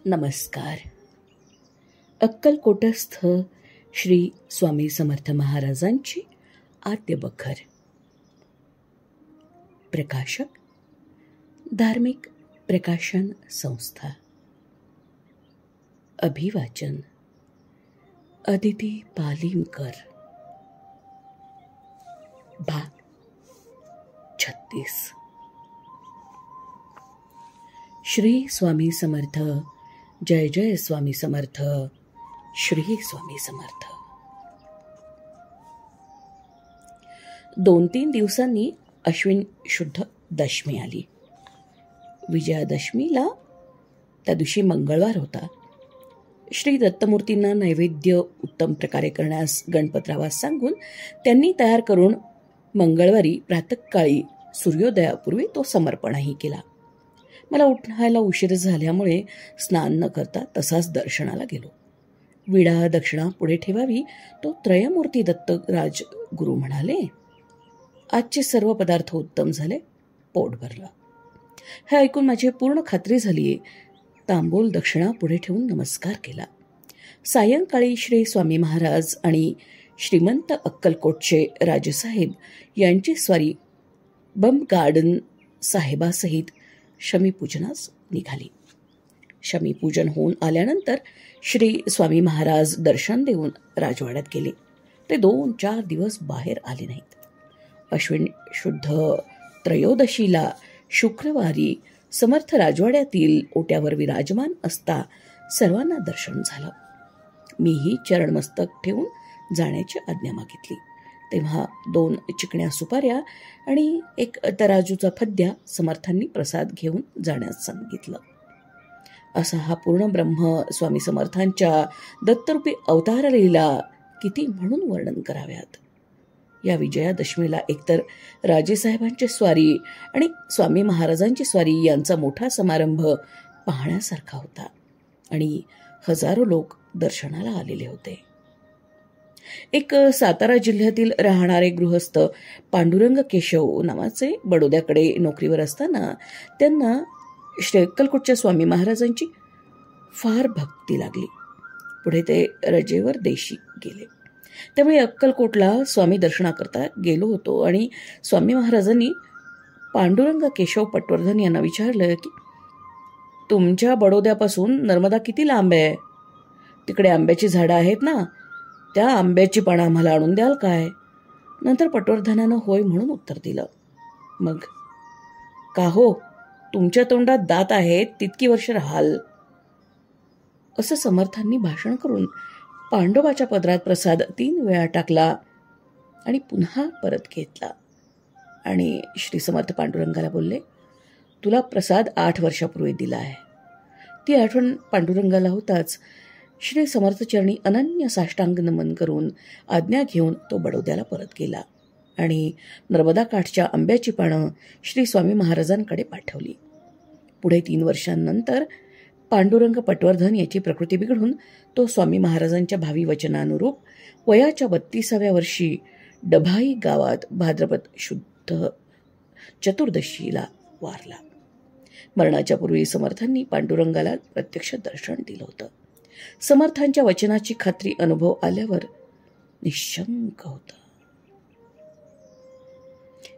नमस्कार. अक्कलकोटस्थ श्री स्वामी समर्थ महाराजांची आद्य बखर. प्रकाशक धार्मिक प्रकाशन संस्था. अभिवाचन अदिती पालीमकर. भाग 36. श्री स्वामी समर्थ. जय जय स्वामी समर्थ. श्री स्वामी समर्थ. 2-3 दिवसांनी अश्विन शुद्ध दशमी आली. विजयादशमीला त्या दिवशी मंगळवार होता. श्री दत्तमूर्तींना नैवेद्य उत्तम प्रकारे करण्यास गणपतरावास सांगून त्यांनी तयार करून मंगळवारी प्रातःकाळी सूर्योदयापूर्वी तो समर्पणही केला. मला उठायला उशीर झाल्यामुळे स्नान न करता तसाच दर्शनाला गेलो. विडा दक्षिणा पुढे ठेवावी तो त्रयमूर्ती दत्तराज गुरु म्हणाले. आजचे सर्व पदार्थ उत्तम झाले. पोट भरलं. हे ऐकून माझी पूर्ण खात्री झाली. तांबूल दक्षिणा पुढे ठेवून नमस्कार केला. सायंकाळी श्री स्वामी महाराज आणि श्रीमंत अक्कलकोटचे राजेसाहेब यांची स्वारी बंब गार्डन साहेबासहित शमीपूजनास निघाली. शमीपूजन होऊन आल्यानंतर श्री स्वामी महाराज दर्शन देऊन राजवाड्यात गेले. ते 2-4 दिवस बाहेर आले नाहीत. अश्विन शुद्ध त्रयोदशीला शुक्रवारी समर्थ राजवाड्यातील ओट्यावर विराजमान असता सर्वांना दर्शन झालं. मीही चरणमस्तक ठेवून जाण्याची आज्ञा मागितली. तेव्हा 2 चिकण्या सुपाऱ्या आणि 1 तराजूचा फद्या समर्थांनी प्रसाद घेऊन जाण्यास सांगितलं. असा हा पूर्ण ब्रह्म स्वामी समर्थांच्या दत्तरूपी अवतार लीला किती म्हणून वर्णन कराव्यात. या विजयादशमीला एकतर राजेसाहेबांची स्वारी आणि स्वामी महाराजांची स्वारी यांचा मोठा समारंभ पाहण्यासारखा होता आणि हजारो लोक दर्शनाला आलेले होते. एक सातारा जिल्ह्यातील राहणारे गृहस्थ पांडुरंग केशव नावाचे बडोद्याकडे नोकरीवर असताना त्यांना श्री अक्कलकोटच्या स्वामी महाराजांची फार भक्ती लागली. पुढे ते रजेवर देशी गेले. त्यामुळे अक्कलकोटला स्वामी दर्शनाकरता गेलो होतो आणि स्वामी महाराजांनी पांडुरंग केशव पटवर्धन यांना विचारलं की तुमच्या बडोद्यापासून नर्मदा किती लांब आहे? तिकडे आंब्याची झाडं आहेत ना, त्या आंब्याची पानं आम्हाला आणून द्याल काय? नंतर पटवर्धनानं होय म्हणून उत्तर दिलं. मग का हो, तुमच्या तोंडात दात आहेत तितकी वर्ष राहाल, असं समर्थांनी भाषण करून पांडवाच्या पदरात प्रसाद 3 वेळा टाकला आणि पुन्हा परत घेतला आणि श्री समर्थ पांडुरंगाला बोलले, तुला प्रसाद 8 वर्षापूर्वी दिला आहे. ती आठवण पांडुरंगाला होताच श्री समर्थचरणी अनन्य साष्टांग नमन करून आज्ञा घेऊन तो बडोद्याला परत गेला आणि नर्मदा काठच्या आंब्याची पानं श्री स्वामी महाराजांकडे पाठवली. पुढे 3 वर्षांनंतर पांडुरंग पटवर्धन याची प्रकृती बिघडून तो स्वामी महाराजांच्या भावी वचनानुरूप वयाच्या 32व्या वर्षी डभाई गावात भाद्रपद शुद्ध चतुर्दशीला वारला. मरणाच्या पूर्वी समर्थांनी पांडुरंगाला प्रत्यक्ष दर्शन दिलं होतं. समर्थांच्या वचनाची खात्री अनुभव आल्यावर निशंक होता.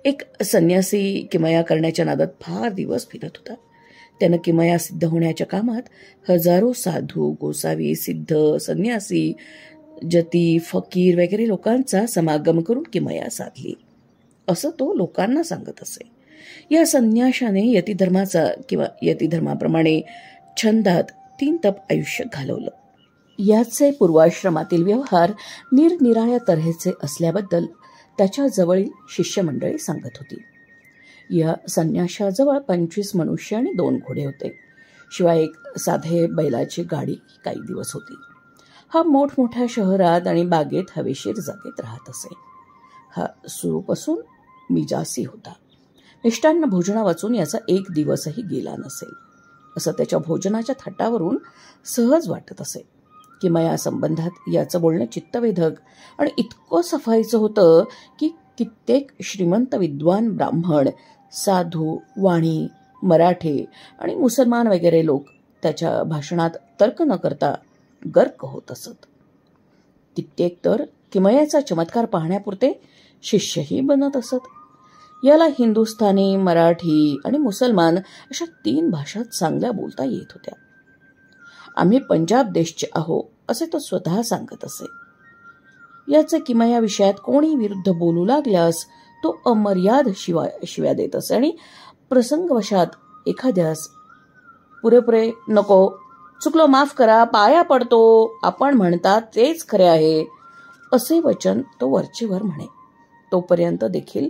एक संन्यासी किमया करण्याच्या नादात फार दिवस फिरत होता. त्यानं किमया सिद्ध होण्याच्या कामात हजारो साधू, गोसावी, सिद्ध, संन्यासी, जती, फकीर वगैरे लोकांचा समागम करून किमया साधली, असं तो लोकांना सांगत असे. या संन्याशाने यतिधर्माचा किंवा यतिधर्माप्रमाणे छंदात 3 तप आयुष्य घालवलं. याचे पूर्वाश्रमातील व्यवहार निरनिराळ्या तऱ्हेचे असल्याबद्दल त्याच्या जवळील शिष्यमंडळी सांगत होती. या संन्याशाजवळ 25 मनुष्य आणि 2 घोडे होते. शिवाय एक साधे बैलाची गाडी काही दिवस होती. हा मोठमोठ्या शहरात आणि बागेत हवेशीर जागेत राहत असे. हा सुरूपासून मिजासी होता. मिष्टान्न भोजना वाचून याचा 1 दिवसही गेला नसेल असं त्याच्या भोजनाच्या थाटावरून सहज वाटत असे. किमया संबंधात याचं बोलणं चित्तवेधक आणि इतकं सफाईचं होतं की कित्येक श्रीमंत विद्वान ब्राह्मण, साधू, वाणी, मराठे आणि मुसलमान वगैरे लोक त्याच्या भाषणात तर्क न करता गर्क होत असत. कित्येक तर किमयाचा चमत्कार पाहण्यापुरते शिष्यही बनत असत. याला हिंदुस्थानी, मराठी आणि मुसलमान अशा 3 भाषा चांगल्या बोलता येत होत्या. आम्ही पंजाब देशचे आहो असे तो स्वतः सांगत असे. याचे किमया विषयात कोणी विरुद्ध बोलू लागल्यास तो अमर्याद शिव्या देत असे आणि प्रसंगवशात एखाद्यास पुरेपुरे नको, चुकलो माफ करा, पाया पडतो, आपण म्हणता तेच खरे आहे असे वचन तो वरचेवर म्हणे. तोपर्यंत देखील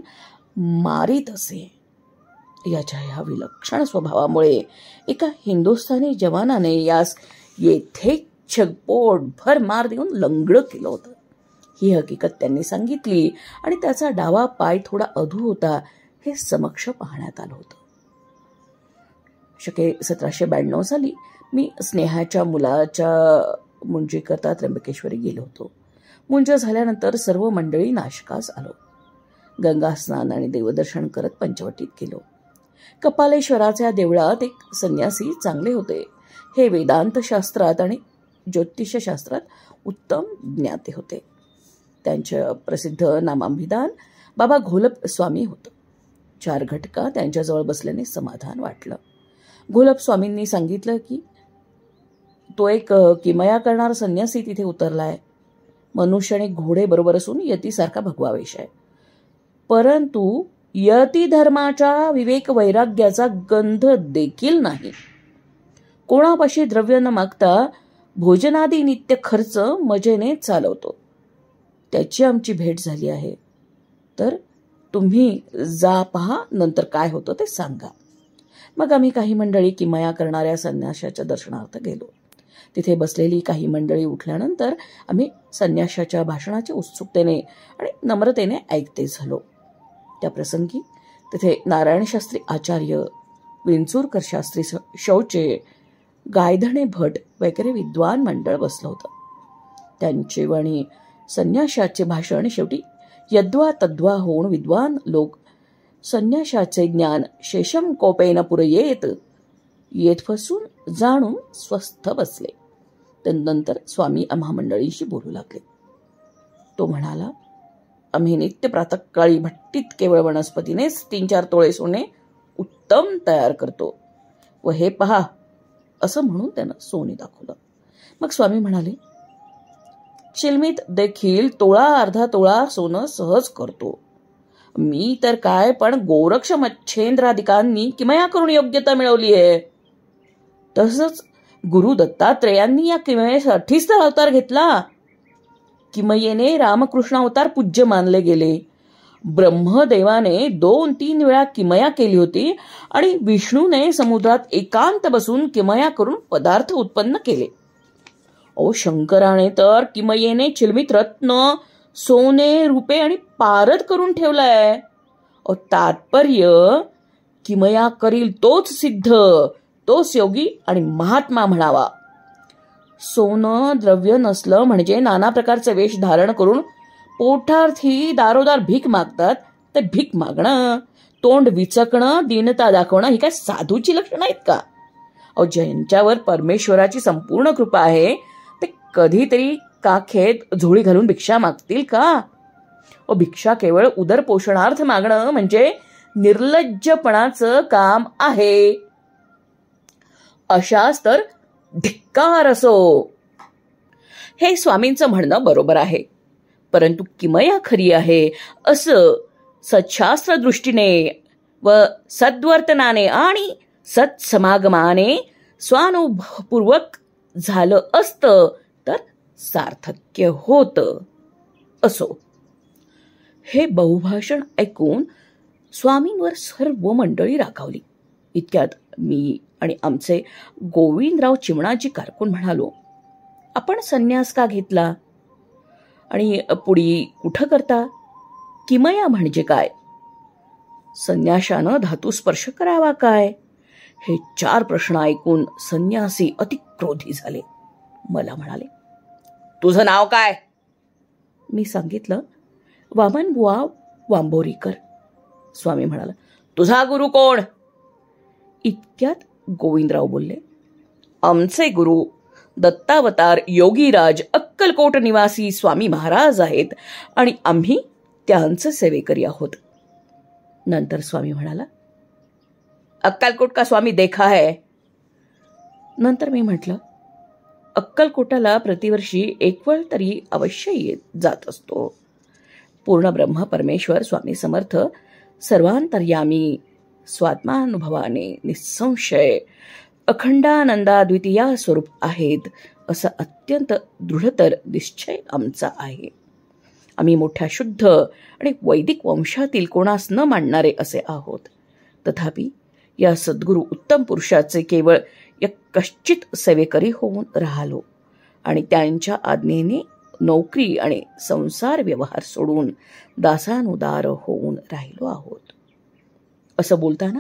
मारीत असे. याच्या ह्या विलक्षण स्वभावामुळे एका हिंदुस्थानी जवानाने यास येथे छगपोटभर मार देऊन लंगडं केलं होतं. ही हकीकत त्यांनी सांगितली आणि त्याचा डावा पाय थोडा अधू होता हे समक्ष पाहण्यात आलं होतं. शके 1792 साली मी स्नेहाच्या मुलाच्या मुंजीकरता त्र्यंबकेश्वरी गेलो होतो. मुंज झाल्यानंतर सर्व मंडळी नाशकास आलो. गंगा स्नान आणि देवदर्शन करत पंचवटीत गेलो. कपालेश्वराच्या देवळात एक संन्यासी चांगले होते. हे वेदांत शास्त्रात आणि ज्योतिषशास्त्रात उत्तम ज्ञाते होते. त्यांच्या प्रसिद्ध नामाभिधान बाबा घोलप स्वामी होतं. 4 घटका त्यांच्याजवळ बसल्याने समाधान वाटलं. घोलप स्वामींनी सांगितलं की तो एक किमया करणारा संन्यासी तिथे उतरलाय. मनुष्य आणि घोडे बरोबर असून यतीसारखा भगवा वेश आहे, परंतु यती धर्माच्या विवेक वैराग्याचा गंध देखील नाही. कोणापाशी द्रव्य न मागता भोजनादी नित्य खर्च मजेने चालवतो. त्याची आमची भेट झाली आहे. तर तुम्ही जा पहा, नंतर काय होतं ते सांगा. मग आम्ही काही मंडळी किमया करणाऱ्या संन्याशाच्या दर्शनार्थ गेलो. तिथे बसलेली काही मंडळी उठल्यानंतर आम्ही संन्याशाच्या भाषणाच्या उत्सुकतेने आणि नम्रतेने ऐकते झालो. त्या प्रसंगी तिथे नारायण शास्त्री आचार्य, विंचूरकर शास्त्री शौचे, गायधणे भट वगैरे विद्वान मंडळ बसलं होतं. त्यांचे वाणी संन्याशाचे भाषण शेवटी यद्वा तद्वा होऊन विद्वान लोक संन्याशाचे ज्ञान शेषम कोपेन पुरयेत येतफसून जाणून स्वस्थ बसले. त्यानंतर स्वामी आम्हा मंडळींशी बोलू लागले. तो म्हणाला, आम्ही नित्य प्रातःकाळी भट्टीत केवळ वनस्पतीनेच 3-4 तोळे सोने उत्तम तयार करतो व हे पहा असं म्हणून त्यानं सोने दाखवलं. मग स्वामी म्हणाले, चिलमीत देखील तोळा अर्धा तोळा सोनं सहज करतो. मी तर काय, पण गोरक्ष मच्छेंद्रादिकांनी किमया करून योग्यता मिळवली आहे. तसंच गुरु दत्तात्रेयांनी या किमयेसाठीच तर अवतार घेतला. किमयेने रामकृष्ण अवतार पूज्य मानले गेले. ब्रह्मदेवाने 2-3 वेळा किमया केली होती आणि विष्णूने समुद्रात एकांत बसून किमया करून पदार्थ उत्पन्न केले. शंकराने तर किमयेने चिलमीत रत्न, सोने, रुपे आणि पारद करून ठेवलाय. तात्पर्य किमया करील तोच सिद्ध, तोच योगी आणि महात्मा म्हणावा. सोनं द्रव्य नसलं म्हणजे नाना प्रकारचे वेश धारण करून पोठार्थी दारोदार भीक मागतात. ते भीक मागणं, तोंड विचकणं, दीनता दाखवणं ही काय साधूची लक्षणं आहेत का? ज्यांच्यावर परमेश्वराची संपूर्ण कृपा आहे ते कधीतरी काखेत झोळी घालून भिक्षा मागतील का? भिक्षा केवळ उदरपोषणार्थ मागणं म्हणजे निर्लज्जपणाचं काम आहे. अशाच तर धिक्कार असो. हे स्वामींचं म्हणणं बरोबर आहे, परंतु किमया खरी आहे असं सच्छास्त्र दृष्टीने व सद्वर्तनाने आणि सत्समागमाने स्वानुभवपूर्वक झालं असतं तर सार्थक्य होतं. असो. हे बहुभाषण ऐकून स्वामींवर सर्व मंडळी रागावली. इतक्यात मी आणि आमचे गोविंदराव चिमणाजी कारकून म्हणालो, आपण संन्यास का घेतला आणि पुढी कुठं करता? किमया म्हणजे काय? संन्याशानं धातू स्पर्श करावा काय? हे 4 प्रश्न ऐकून संन्यासी अतिक्रोधी झाले. मला म्हणाले, तुझं नाव काय? मी सांगितलं, वामनबुवा वांबोरीकर. स्वामी म्हणाला, तुझा गुरु कोण? इतक्यात गोविंदराव बोलले, आमचे गुरु दत्तावतार योगीराज अक्कलकोट निवासी स्वामी महाराज आहेत आणि आम्ही त्यांचे सेवेकरी आहोत. नंतर स्वामी म्हणाला, अक्कलकोट का स्वामी देखा है. नंतर मी म्हटलं, अक्कलकोटाला प्रतिवर्षी एक वेळ तरी अवश्य जात असतो. पूर्ण ब्रह्म परमेश्वर स्वामी समर्थ सर्वांतर्यामी स्वात्मानुभवाने निसंशय अखंडानंदाद्वितीय स्वरूप आहेत असा अत्यंत दृढतर निश्चय आमचा आहे. आम्ही मोठ्या शुद्ध आणि वैदिक वंशातील कोणास न मानणारे असे आहोत. तथापि या सद्गुरू उत्तम पुरुषाचे केवळ एक कश्चित सेवेकरी होऊन राहिलो आणि त्यांच्या आज्ञेने नोकरी आणि संसार व्यवहार सोडून दासानुदार होऊन राहिलो आहोत. असं बोलताना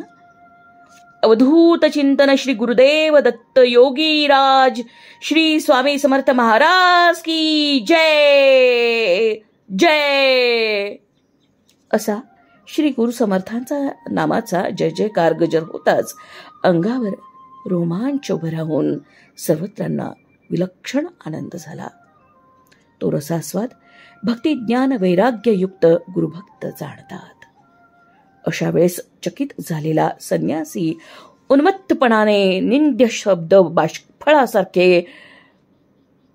अवधूत चिंतन श्री गुरुदेव दत्त योगीराज श्री स्वामी समर्थ महाराज की जय जय असा श्री गुरु समर्थांचा नामाचा जय जयकार गजर होताच अंगावर रोमांच उभं राहून सर्वत्रांना विलक्षण आनंद झाला. तो रसास्वाद भक्ती ज्ञान वैराग्ययुक्त गुरुभक्त जाणतात. अशा वेळेस चकित झालेला संन्यासी उन्मत्तपणाने निंद्य शब्द बाष्फळासारखे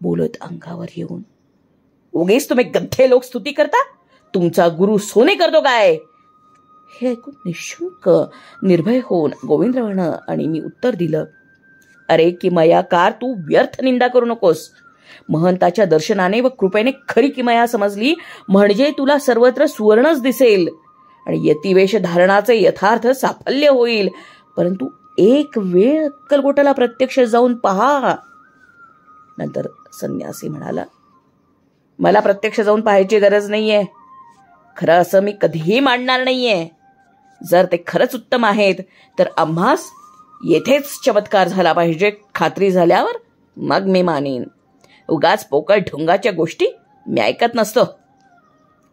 बोलत अंगावर येऊन, उगीच तुम्ही गद्धे लोक स्तुती करता, तुमचा गुरु सोने करतो काय. हे ऐकून निशुल्क निर्भय होऊन गोविंदरावानं आणि मी उत्तर दिलं, अरे किमयाकार, तू व्यर्थ निंदा करू नकोस. महंताच्या दर्शनाने व कृपेने खरी किमया समजली म्हणजे तुला सर्वत्र सुवर्णच दिसेल आणि यतिवेश धारणाचे यथार्थ साफल्य होईल. परंतु एक वेळ अक्कलकोटाला प्रत्यक्ष जाऊन पहा. नंतर संन्यासी म्हणाला, मला प्रत्यक्ष जाऊन पाहायची गरज नाहीये. खरं असं मी कधीही मांडणार नाहीये. जर ते खरंच उत्तम आहेत तर आम्हास येथेच चमत्कार झाला पाहिजे. खात्री झाल्यावर मग मी मानेन. उगाच पोकळ ढोंगाच्या गोष्टी मी ऐकत नसतो.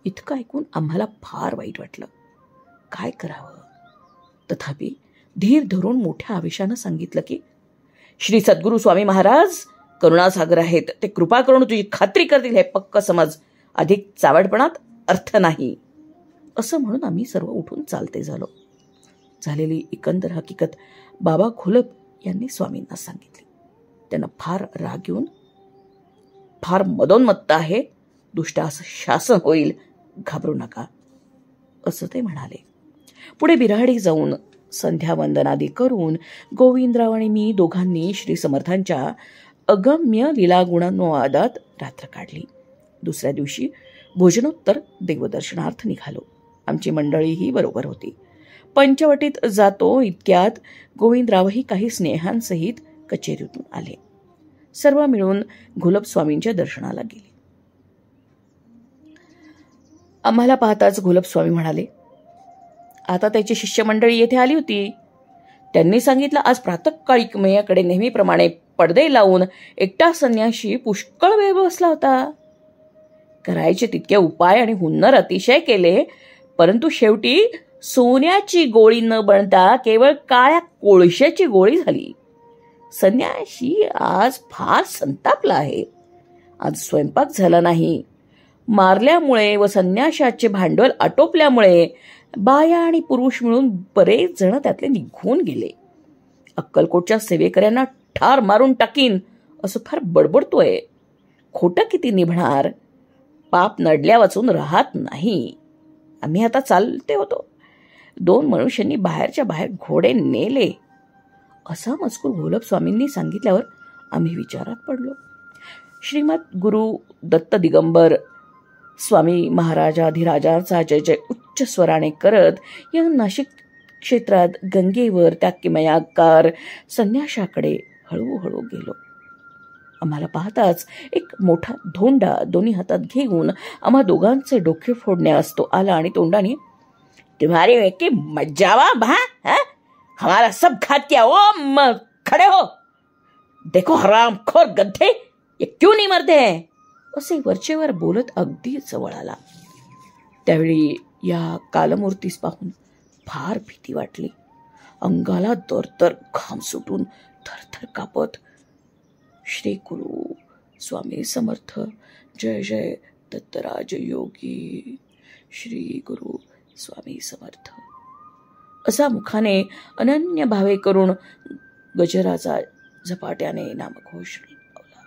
इतकं ऐकून आम्हाला फार वाईट वाटलं. काय करावं. तथापि धीर धरून मोठ्या आवेशानं सांगितलं की श्री सद्गुरू स्वामी महाराज करुणासागर आहेत. ते कृपा करून तुझी खात्री करतील हे पक्क समज. अधिक चावडपणात अर्थ नाही. असं म्हणून आम्ही सर्व उठून चालते झालो. झालेली एकंदर हकीकत बाबा घोलप यांनी स्वामींना सांगितली. त्यांना फार राग येऊन, फार मदोन्मत्त आहे, दुष्टास शासन होईल, घाबरू नका असं ते म्हणाले. पुढे बिराडी जाऊन संध्यावंदनादी करून गोविंदराव आणि मी दोघांनी श्री समर्थांच्या अगम्य लीलागुणांनुवादात रात्र काढली. दुसऱ्या दिवशी भोजनोत्तर देवदर्शनार्थ निघालो. आमची मंडळीही बरोबर होती. पंचवटीत जातो इतक्यात गोविंदरावही काही स्नेहांसहित कचेरीतून आले. सर्व मिळून घोलप स्वामींच्या दर्शनाला गेले. आम्हाला पाहताच घोलप स्वामी म्हणाले, आता त्याची शिष्यमंडळी येथे आली होती. त्यांनी सांगितलं आज प्रातःकाळी किमयाकडे नेहमीप्रमाणे पडदे लावून एकटा संन्याशी पुष्कळ वेळ बसला होता. करायचे तितके उपाय आणि हुन्नर अतिशय केले, परंतु शेवटी सोन्याची गोळी न बनता केवळ काळ्या कोळशाची गोळी झाली. संन्याशी आज फार संतापला आहे. आज स्वयंपाक झाला नाही. मारल्यामुळे व संन्याशाचे भांडवल आटोपल्यामुळे बाया आणि पुरुष मिळून बरेच जण त्यातले निघून गेले. अक्कलकोटच्या सेवेकऱ्यांना ठार मारून टाकीन असं फार बडबडतोय. खोटं किती निभणार. पाप नडल्या वाचून राहत नाही. आम्ही आता चालते होतो. 2 मनुष्यांनी बाहेरच्या बाहेर घोडे नेले. असा मजकूर घोलप स्वामींनी सांगितल्यावर आम्ही विचारात पडलो. श्रीमद गुरु दत्त दिगंबर स्वामी महाराजाधिराजांचा जय जय उच्च स्वराने करत या नाशिक क्षेत्रात गंगेवर त्या किमयाकार संन्याशाकडे हळूहळू गेलो. आम्हाला पाहताच एक मोठा धोंडा दोन्ही हातात घेऊन आम्हा दोघांचे डोके फोडण्यास तो आला आणि तोंडाने, तुम्हारी की मज्जावा भा, हमारा सब खात क्या ओ खड़े हो, देखो हरामखोर गद्धे, ये क्यों नहीं मरते हैं, असे वरचेवर बोलत अगदी जवळ आला. त्यावेळी या कालमूर्तीस पाहून फार भीती वाटली. अंगाला दरदर घाम सुटून थरथर कापत श्री गुरु स्वामी समर्थ. जय जय दत्तराज योगी. श्री गुरु स्वामी समर्थ. असा मुखाने अनन्य भावे करून गजराचा झपाट्याने नामघोष लावला.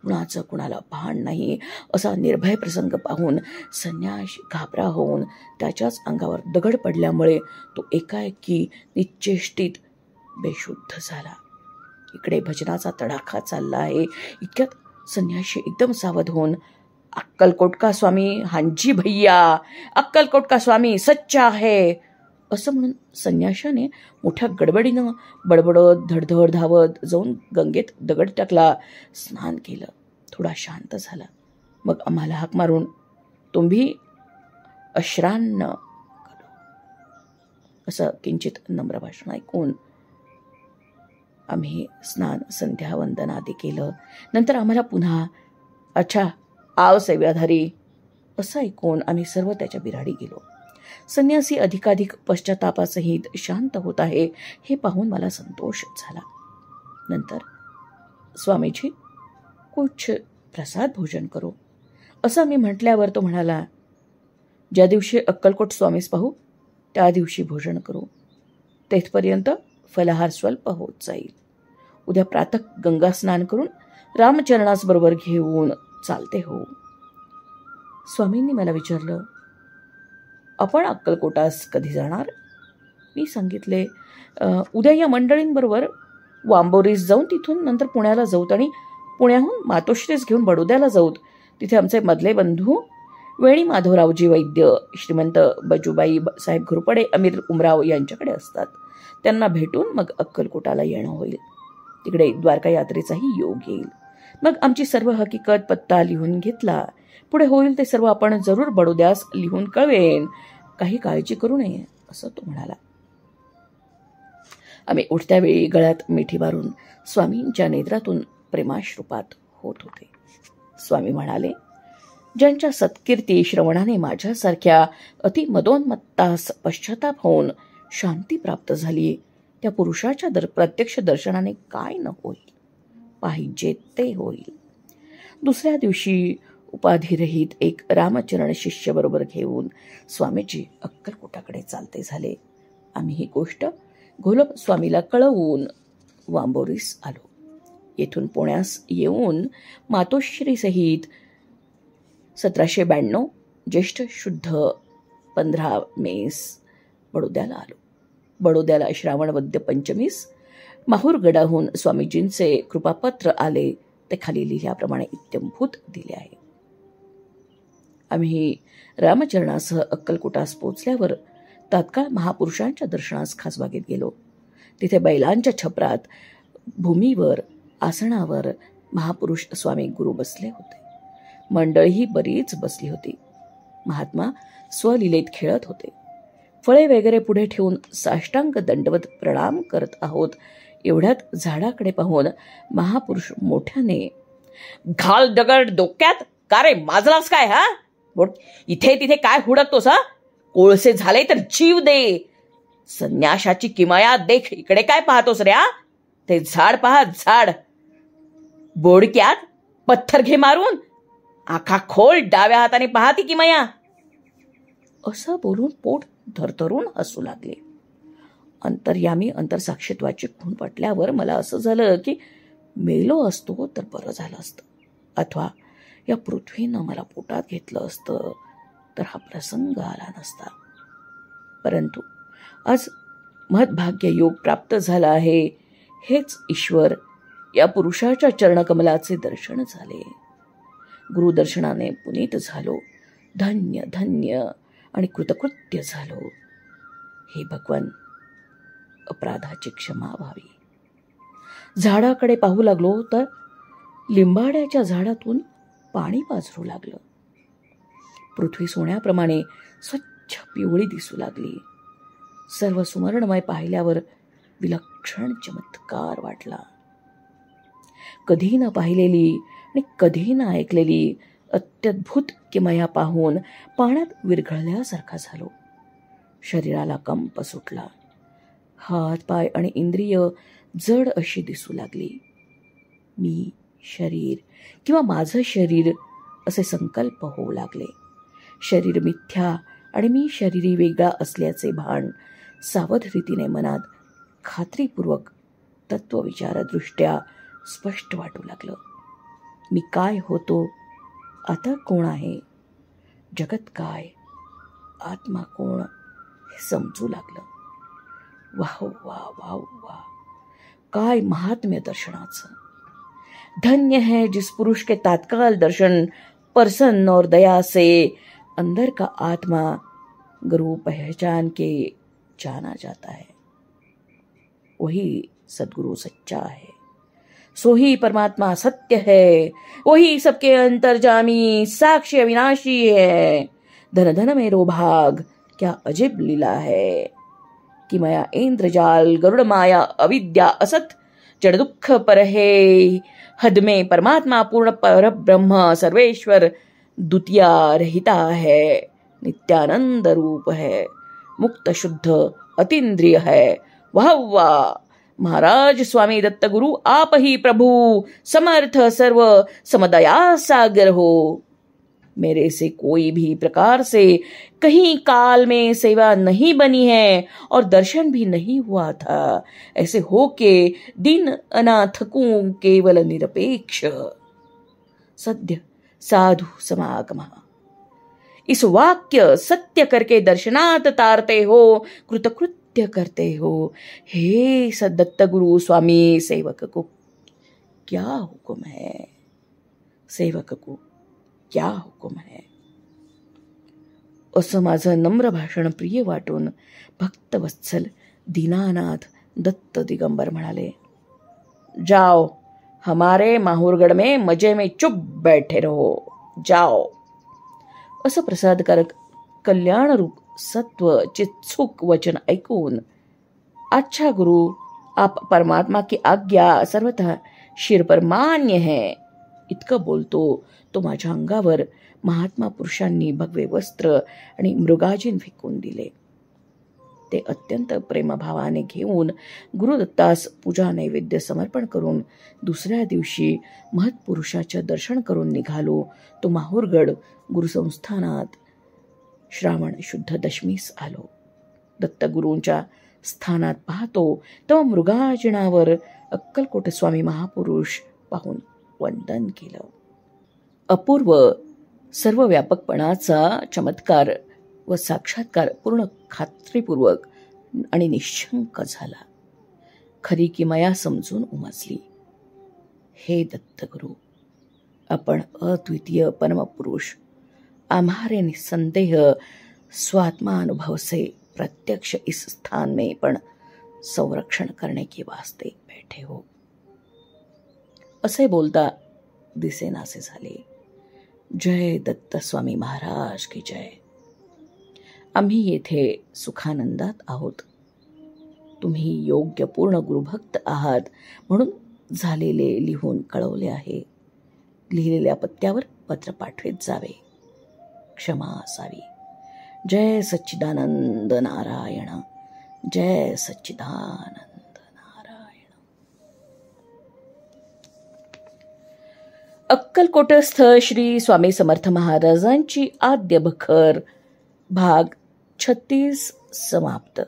कुणाचं कुणाला भान नाही असा निर्भय प्रसंग पाहून संन्याशी घाबरा होऊन त्याच्याच अंगावर दगड पडल्यामुळे तो एकाएकी निश्चेष्टित बेशुद्ध झाला. इकडे भजनाचा तडाखा चालला आहे. इतक्यात संन्याशी एकदम सावध होऊन, अक्कलकोट का स्वामी हांजी भैया, अक्कलकोट का स्वामी सच्चा है, असं म्हणून संन्याशाने मोठ्या गडबडीनं बडबडत धडधड धावत जाऊन गंगेत दगड टाकला. स्नान केलं. थोडा शांत झाला. मग आम्हाला हाक मारून तुम्ही अश्रान्न करो असं किंचित नम्र भाषण ऐकून आम्ही स्नान संध्या वंदन आदी केलं. नंतर आम्हाला पुन्हा अच्छा आव सेव्याधारी असं ऐकून आम्ही सर्व त्याच्या बिराडी गेलो. संन्यासी अधिकाधिक पश्चातापासहित शांत होत आहे हे पाहून मला संतोष झाला. नंतर स्वामीजी कुछ प्रसाद भोजन करो असं मी म्हटल्यावर तो म्हणाला, ज्या दिवशी अक्कलकोट स्वामीस पाहू त्या दिवशी भोजन करू. तेथपर्यंत फलाहार स्वल्प होत जाईल. उद्या प्रातः गंगा स्नान करून रामचरणास बरोबर घेऊन चालते हो. स्वामींनी मला विचारलं, आपण अक्कलकोटास कधी जाणार? मी सांगितले, उद्या या मंडळींबरोबर वांबोरीस जाऊन तिथून नंतर पुण्याला जाऊत आणि पुण्याहून मातोश्रीस घेऊन बडोद्याला जाऊत. तिथे आमचे मधले बंधू वेणी माधवरावजी वैद्य, श्रीमंत बजूबाई साहेब घुरपडे, अमीर उमराव यांच्याकडे असतात. त्यांना भेटून मग अक्कलकोटाला येणं होईल. तिकडे द्वारका यात्रेचाही योग येईल. मग आमची सर्व हकीकत पत्ता लिहून घेतला. पुढे होईल ते सर्व आपण जरूर बडोद्यास लिहून कळवेन. काही काळजी करू नये असं तो म्हणाला. आम्ही उठत्या वेळी गळ्यात मिठी मारून स्वामींच्या नेत्रातून प्रेमाश्रुपात होत होते. स्वामी म्हणाले, ज्यांच्या सत्कीर्ती श्रवणाने माझ्यासारख्या अतिमदोन्मत्तास पश्चाताप होऊन शांती प्राप्त झाली, त्या पुरुषाच्या प्रत्यक्ष दर्शनाने काय न होईल, पाहिजे ते होईल. दुसऱ्या दिवशी उपाधिरहित एक रामचरण शिष्य बरोबर घेऊन स्वामीजी अक्कलकोटाकडे चालते झाले. आम्ही ही गोष्ट घोलप स्वामीला कळवून वांबोरीस आलो. येथून पुण्यास येऊन मातोश्रीसहित 1792 ज्येष्ठ शुद्ध 15 मेस बडोद्याला आलो. बडोद्याला श्रावण वद्य पंचमीस माहूरगडाहून स्वामीजींचे कृपापत्र आले. ते खाली लिहिल्याप्रमाणे इत्यंभूत दिले आहे. आम्ही रामचरणासह अक्कलकोटास पोचल्यावर तात्काळ महापुरुषांच्या दर्शनास खासबागेत गेलो. तिथे बैलांच्या छपरात भूमीवर आसनावर महापुरुष स्वामी गुरु बसले होते. मंडळीही बरीच बसली होती. महात्मा स्वलीलेत खेळत होते. फळे वगैरे पुढे ठेवून साष्टांग दंडवत प्रणाम करत आहोत. एवढ्यात झाडाकडे पाहून महापुरुष मोठ्याने, घाल दगड डोक्यात, का रे माजलास काय? हा इथे तिथे काय हुडकतोस? हा कोळसे झाले तर जीव दे. संन्याशाची किमया देख, इकडे काय पाहतोस रे? ते झाड पहा, झाड. बोडक्यात पत्थर घे मारून, आखा खोल डाव्या हाताने पहा ती किमया. असं बोलून पोट थरथरून हसू लागले. अंतर्यामी अंतरसाक्षित्वाची खूण पटल्यावर मला असं झालं की मेलो असतो तर बरं झालं असतं, अथवा या पृथ्वीनं मला पोटात घेतलं असतं तर हा प्रसंग आला नसता. परंतु आज महद्भाग्य योग प्राप्त झाला आहे. हेच ईश्वर या पुरुषाच्या चरणकमलाचे दर्शन झाले. गुरुदर्शनाने पुनीत झालो. धन्य धन्य आणि कृतकृत्य झालो. हे भगवान, अपराधाची क्षमा व्हावी. झाडाकडे पाहू लागलो तर लिंबाड्याच्या झाडातून पाणी पाझरू लागलं. पृथ्वी सोन्याप्रमाणे स्वच्छ पिवळी दिसू लागली. सर्व सुवर्णमय पाहिल्यावर विलक्षण चमत्कार वाटला. कधी न पाहिलेली आणि कधी न ऐकलेली अत्यद्भुत किमया पाहून पाण्यात विरघळल्यासारखा झालो. शरीराला कंप सुटला. हात पाय आणि इंद्रिय जड अशी दिसू लागली. मी शरीर किंवा माझं शरीर असे संकल्प होऊ लागले. शरीर मिथ्या आणि मी शरीरी वेगळा असल्याचे भान सावध रीतीने मनात खात्रीपूर्वक तत्वविचारदृष्ट्या स्पष्ट वाटू लागलं. मी काय होतो, आता कोण आहे, जगत काय, आत्मा कोण हे समजू लागलं. वाह वाह वाह वाह, काय महात्म्य दर्शनाचं. धन्य है जिस पुरुष के तात्काल दर्शन प्रसन्न और दया से अंदर का आत्मा गुरु पहचान के जाना जाता है. वही सद्गुरु सच्चा है, सो ही परमात्मा सत्य है, वही सबके अंतर्जामी साक्ष्य अविनाशी है. धन धन मेरो भाग, क्या अजीब लीला है कि माया इंद्रजाल गरुड़ माया अविद्या असत जड़ दुख पर है. हद में परमात्मा पूर्ण पर ब्रह्म सर्वेश्वर द्वितीया रहिता है, नित्यानंद रूप है, मुक्त शुद्ध अतीन्द्रिय है. वाह वाह, महाराज स्वामी दत्त गुरु आप ही प्रभु समर्थ सर्व समदया सागर हो. मेरे से कोई भी प्रकार से कहीं काल में सेवा नहीं बनी है और दर्शन भी नहीं हुआ था. ऐसे हो के दिन अनाथकूं केवल निरपेक्ष सद्य साधु समागम. इस वाक्य सत्य करके दर्शनात तारते हो, कृतकृत्य करते हो. हे सद्दत्त गुरु स्वामी, सेवक को क्या हुक्म है, सेवक को क्या हुक्म है. असं माझं नम्र भाषण प्रिय वाटून भक्तवत्सल दीनानाथ दत्त दिगंबर म्हणाले, जाओ हमारे माहूरगड में मजे में चुप बैठे रहो, जाओ. असं प्रसादकारक कल्याणरूप सत्व चित्सुक वचन ऐकून, अच्छा गुरु, आप परमात्मा की आज्ञा सर्वथा शिर पर मान्य है, इतकं बोलतो तो माझ्या अंगावर महात्मा पुरुषांनी भगवे वस्त्र आणि मृगाजीन फेकून दिले. ते अत्यंत प्रेमभावाने घेऊन गुरुदत्तास पूजा नैवेद्य समर्पण करून दुसऱ्या दिवशी महत्पुरुषाचे दर्शन करून निघालो. तो माहूरगड गुरुसंस्थानात श्रावण शुद्ध दशमीस आलो. दत्तगुरूंच्या स्थानात पाहतो तेव्हा मृगाजिनावर अक्कलकोट स्वामी महापुरुष पाहून वंदन केलं. अपूर्व सर्वव्यापकपणाचा चमत्कार व साक्षात्कार पूर्ण खात्रीपूर्वक आणि निशंक झाला. खरी किमया समजून उमजली. हे दत्तगुरु, आपण अद्वितीय परमपुरुष हमारे निसंदेह स्वात्मानुभव से प्रत्यक्ष इस स्थान में पण संरक्षण करने के वास्ते बैठे हो. असे बोलता दिसेनासे झाले. जय दत्त स्वामी महाराज की जय. आम्ही येथे सुखानंदात आहोत. तुम्ही योग्य पूर्ण गुरुभक्त आहात म्हणून झालेले लिहून कळवले आहे. लिहिलेल्या पत्त्यावर पत्र पाठवित जावे. क्षमा असावी. जय सच्चिदानंद नारायण, जय सच्चिदानंद नारायण. अक्कलकोटस्थ श्री स्वामी समर्थ महाराजांची आद्य बखर भाग 36 समाप्त.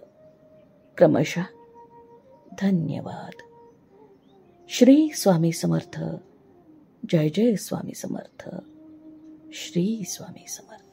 क्रमशः धन्यवाद. श्री स्वामी समर्थ. जय जय स्वामी समर्थ. श्री स्वामी समर्थ.